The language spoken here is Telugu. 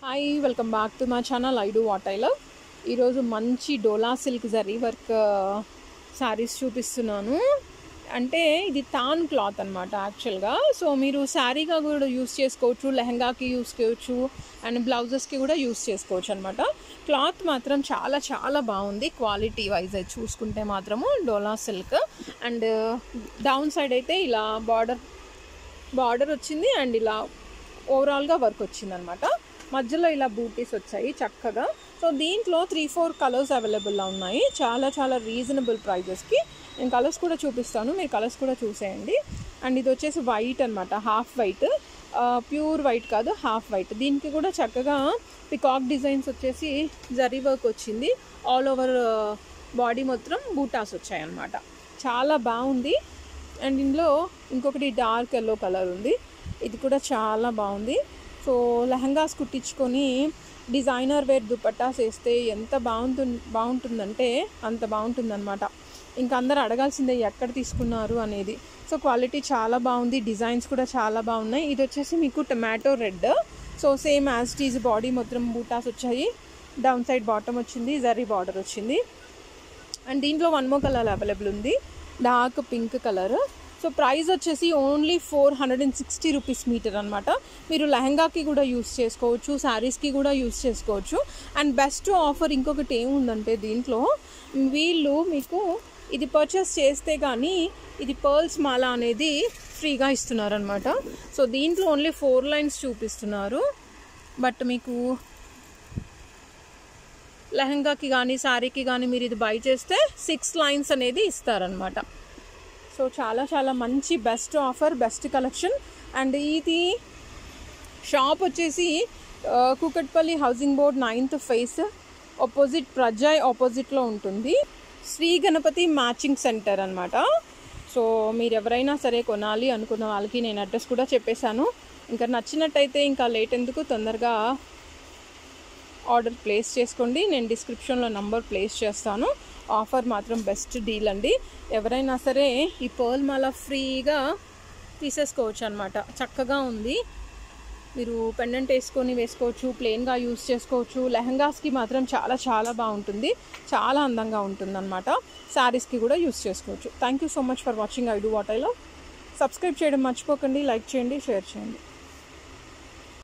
Hi welcome back to my channel I do what I love. ఈరోజు మంచి డోలా సిల్క్ జరీ వర్క్ శారీస్ చూపిస్తున్నాను. అంటే ఇది తాన్ క్లాత్ అనమాట యాక్చువల్గా. సో మీరు శారీగా కూడా యూస్ చేసుకోవచ్చు, లెహంగాకి యూస్ చేయవచ్చు అండ్ బ్లౌజెస్కి కూడా యూస్ చేసుకోవచ్చు అనమాట. క్లాత్ మాత్రం చాలా చాలా బాగుంది క్వాలిటీ వైజ్ అయితే చూసుకుంటే మాత్రము డోలా సిల్క్. అండ్ డౌన్ సైడ్ అయితే ఇలా బార్డర్ వచ్చింది అండ్ ఇలా ఓవరాల్గా వర్క్ వచ్చిందనమాట. మధ్యలో ఇలా బూటీస్ వచ్చాయి చక్కగా. సో దీంట్లో 3-4 కలర్స్ అవైలబుల్లో ఉన్నాయి, చాలా చాలా రీజనబుల్ ప్రైజెస్కి. నేను కలర్స్ కూడా చూపిస్తాను, మీరు కలర్స్ కూడా చూసేయండి. అండ్ ఇది వచ్చేసి వైట్ అనమాట, హాఫ్ వైట్, ప్యూర్ వైట్ కాదు, హాఫ్ వైట్. దీనికి కూడా చక్కగా పికాక్ డిజైన్స్ వచ్చేసి జరీ వర్క్ వచ్చింది. ఆల్ ఓవర్ బాడీ మొత్తం బూటాస్ వచ్చాయన్నమాట, చాలా బాగుంది. అండ్ ఇందులో ఇంకొకటి డార్క్ ఎల్లో కలర్ ఉంది, ఇది కూడా చాలా బాగుంది. సో లెహంగాస్ కుట్టించుకొని డిజైనర్ వేర్ దుపట్టాస్ వేస్తే ఎంత బాగుంటుందంటే అంత బాగుంటుందన్నమాట. ఇంకా అందరూ అడగాల్సిందే ఎక్కడ తీసుకున్నారు అనేది. సో క్వాలిటీ చాలా బాగుంది, డిజైన్స్ కూడా చాలా బాగున్నాయి. ఇది వచ్చేసి మీకు tomato red. So same as it is body మొత్తం బూటాస్ వచ్చాయి, డౌన్ సైడ్ బాటమ్ వచ్చింది, జరీ బార్డర్ వచ్చింది. అండ్ దీంట్లో 1 more కలర్ అవైలబుల్ ఉంది, dark pink colour. So price వచ్చేసి ఓన్లీ 460 రూపీస్ మీటర్ అనమాట. మీరు లెహంగాకి కూడా యూస్ చేసుకోవచ్చు, శారీస్కి కూడా యూస్ చేసుకోవచ్చు. అండ్ బెస్ట్ ఆఫర్ ఇంకొకటి ఏముందంటే దీంట్లో వీళ్ళు మీకు ఇది పర్చేస్ చేస్తే కానీ ఇది పర్ల్స్ మాల అనేది ఫ్రీగా ఇస్తున్నారనమాట. సో దీంట్లో ఓన్లీ 4 lines చూపిస్తున్నారు, బట్ మీకు లెహంగాకి కానీ శారీకి కానీ మీరు ఇది బై చేస్తే 6 lines అనేది ఇస్తారనమాట. సో చాలా చాలా మంచి best offer, best collection. And ఇది షాప్ వచ్చేసి Kukatpally housing board 9th phase opposite Prajay ఆపోజిట్లో ఉంటుంది, శ్రీ గణపతి మ్యాచింగ్ సెంటర్ అనమాట. సో మీరు ఎవరైనా సరే కొనాలి అనుకున్న వాళ్ళకి నేను అడ్రస్ కూడా చెప్పేశాను. ఇంకా నచ్చినట్టయితే ఇంకా లేట్ ఎందుకు, తొందరగా ఆర్డర్ ప్లేస్ చేసుకోండి. నేను డిస్క్రిప్షన్లో నంబర్ ప్లేస్ చేస్తాను. ఆఫర్ మాత్రం బెస్ట్ డీల్ అండి. ఎవరైనా సరే ఈ పర్ల్ మాల ఫ్రీగా తీసేసుకోవచ్చు అనమాట, చక్కగా ఉంది. మీరు పెండెంట్ వేసుకోవచ్చు, ప్లెయిన్గా యూస్ చేసుకోవచ్చు. లెహంగాస్కి మాత్రం చాలా చాలా బాగుంటుంది, చాలా అందంగా ఉంటుంది అనమాట. శారీస్కి కూడా యూస్ చేసుకోవచ్చు. Thank you so much for watching I do what I love. Subscribe చేయడం మర్చిపోకండి, లైక్ చేయండి, షేర్ చేయండి.